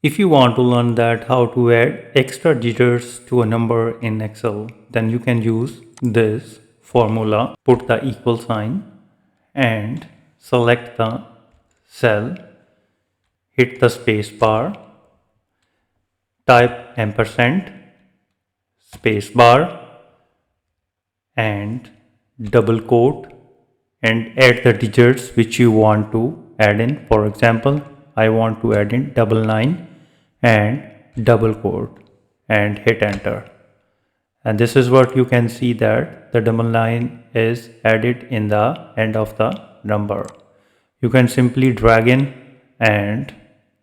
If you want to learn that how to add extra digits to a number in Excel, then you can use this formula. Put the equal sign and select the cell, hit the space bar, type ampersand, space bar and double quote and add the digits which you want to add in. For example, I want to add in double nine and double quote and hit enter. And this is what you can see, that the double nine is added in the end of the number. You can simply drag in and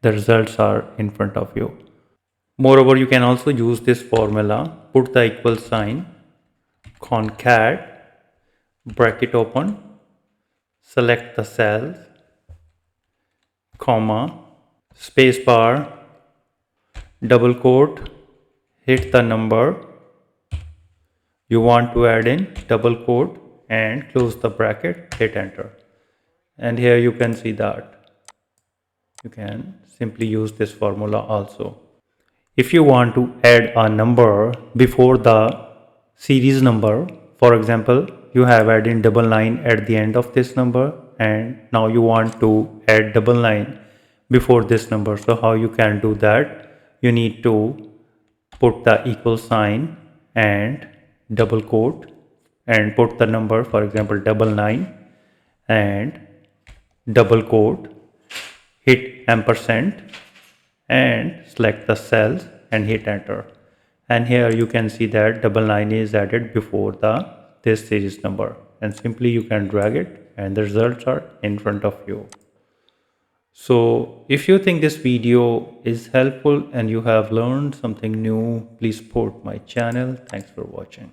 the results are in front of you. Moreover, you can also use this formula, put the equal sign, concat, bracket open, select the cells, comma, space bar, double quote, hit the number you want to add in, double quote and close the bracket, hit enter. And here you can see that you can simply use this formula also. If you want to add a number before the series number, for example, you have added double nine at the end of this number and now you want to add double nine before this number. So how you can do that? You need to put the equal sign and double quote and put the number, for example, double nine and double quote, hit ampersand and select the cells and hit enter. And here you can see that double nine is added before the this series number, and simply you can drag it and the results are in front of you. So if you think this video is helpful and you have learned something new, please support my channel. Thanks for watching.